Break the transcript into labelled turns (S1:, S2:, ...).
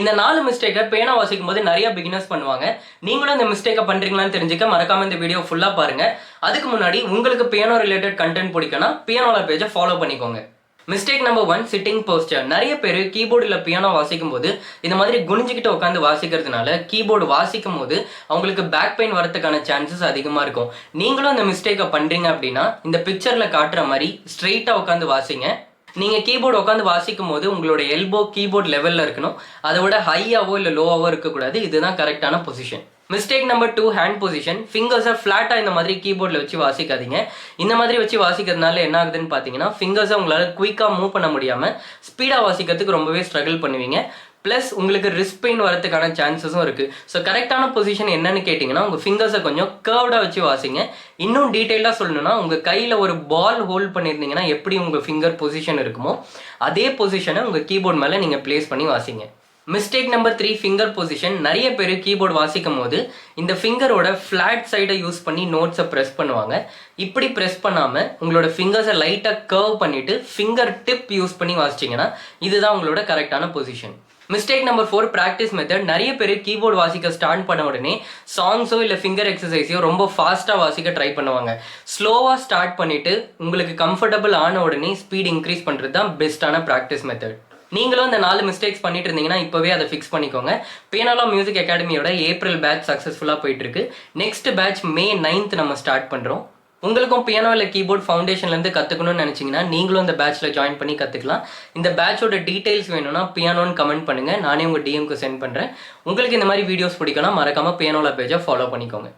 S1: இந்த 4 மிஸ்டேக்கை பேனா வாசிக்கும் போது நிறைய பிகினர்ஸ் பண்ணுவாங்க. நீங்களும் இந்த மிஸ்டேக்கை பண்றீங்களான்னு தெரிஞ்சுக்க மறக்காம இந்த வீடியோ ஃபுல்லா பாருங்க. அதுக்கு முன்னாடி உங்களுக்கு பியானோ ரிலேட்டட் கண்டென்ட் பிடிக்கும்னா பியானோல பேஜை ஃபாலோ பண்ணிக்கோங்க. Mistake number 1, sitting poster. நிறைய பேர் கீபோர்டில் பியானோ வாசிக்கும் போது இந்த மாதிரி குனிஞ்சிக்கிட்டு உட்காந்து வாசிக்கிறதுனால கீபோர்டு வாசிக்கும் போது அவங்களுக்கு பேக் பெயின் வரதுக்கான சான்சஸ் அதிகமாக இருக்கும். நீங்களும் இந்த மிஸ்டேக்கை பண்ணுறீங்க அப்படின்னா இந்த பிக்சரில் காட்டுற மாதிரி ஸ்ட்ரெயிட்டாக உட்காந்து வாசிங்க. நீங்கள் கீபோர்டு உட்காந்து வாசிக்கும் போது உங்களோட எல்போ கீபோர்ட் லெவலில் இருக்கணும். அதை விட ஹையாவோ இல்லை லோவாவோ இருக்கக்கூடாது. இதுதான் கரெக்டான position. Mistake number 2, hand position. ஃபிங்கர்ஸை ஃப்ளாட்டாக இந்த மாதிரி கீபோர்டில் வச்சு வாசிக்காதீங்க. இந்த மாதிரி வச்சு வாசிக்கிறதுனால என்ன ஆகுதுன்னு பார்த்தீங்கன்னா ஃபிங்கர்ஸை உங்களால் குயிக்காக மூவ் பண்ண முடியாமல் ஸ்பீடாக வாசிக்கிறதுக்கு ரொம்பவே ஸ்ட்ரகிள் பண்ணுவீங்க. ப்ளஸ் உங்களுக்கு ரிஸ்க் பெயின் வரதுக்கான சான்சஸும் இருக்குது. ஸோ கரெக்டான பொசிஷன் என்னன்னு கேட்டிங்கன்னா உங்கள் ஃபிங்கர்ஸை கொஞ்சம் கர்வ்டாக வச்சு வாசிங்க. இன்னும் டீட்டெயிலாக சொல்லணும்னா உங்கள் கையில் ஒரு பால் ஹோல்ட் பண்ணியிருந்தீங்கன்னா எப்படி உங்கள் ஃபிங்கர் பொசிஷன் இருக்குமோ அதே பொசிஷனை உங்கள் கீபோர்ட் மேலே நீங்கள் ப்ளேஸ் பண்ணி வாசிங்க. Mistake number 3, finger position. நிறைய பேர் கீபோர்டு வாசிக்கும் போது இந்த ஃபிங்கரோட ஃப்ளாட் சைடை யூஸ் பண்ணி நோட்ஸை ப்ரெஸ் பண்ணுவாங்க. இப்படி ப்ரெஸ் பண்ணாமல் உங்களோட ஃபிங்கர்ஸை லைட்டாக கர்வ் பண்ணிவிட்டு ஃபிங்கர் டிப் யூஸ் பண்ணி வாசிச்சிங்கன்னா இதுதான் உங்களோட கரெக்டான position. Mistake number 4, practice method. நிறைய பேர் கீபோர்டு வாசிக்க ஸ்டார்ட் பண்ண உடனே சாங்ஸோ இல்லை ஃபிங்கர் எக்ஸசைஸையோ ரொம்ப ஃபாஸ்ட்டாக வாசிக்க ட்ரை பண்ணுவாங்க. ஸ்லோவாக ஸ்டார்ட் பண்ணிவிட்டு உங்களுக்கு கம்ஃபர்டபுள் ஆன உடனே ஸ்பீட் இன்க்ரீஸ் பண்ணுறது தான் பெஸ்ட்டான ப்ராக்டிஸ் மெத்தட். நீங்களும் இந்த 4 மிஸ்டேக்ஸ் பண்ணிட்டு இருந்தீங்கன்னா இப்போவே அதை ஃபிக்ஸ் பண்ணிக்கோங்க. பியானோ மியூசிக் அகாடமியோட ஏப்ரல் பேட்ச் சக்ஸஸ்ஃபுல்லாக போயிட்டு இருக்கு. நெக்ஸ்ட் பேட்ச் May 9th நம்ம ஸ்டார்ட் பண்ணுறோம். உங்களுக்கும் பியானோ இல்லை கீபோர்ட் ஃபவுண்டேஷன்லேருந்து கற்றுக்கணும்னு நினச்சிங்கன்னா நீங்களும் இந்த பேட்ச்சில் ஜாயின் பண்ணி கற்றுக்கலாம். இந்த பேட்சோட டீட்டெயில்ஸ் வேணும்னா பியானோன்னு கமெண்ட் பண்ணுங்கள். நானே உங்கள் டிஎம்க்கு சென்ட் பண்ணுறேன். உங்களுக்கு இந்த மாதிரி வீடியோஸ் பிடிக்கும்னா மறக்காமல் பியானோல பேஜை ஃபாலோ பண்ணிக்கோங்க.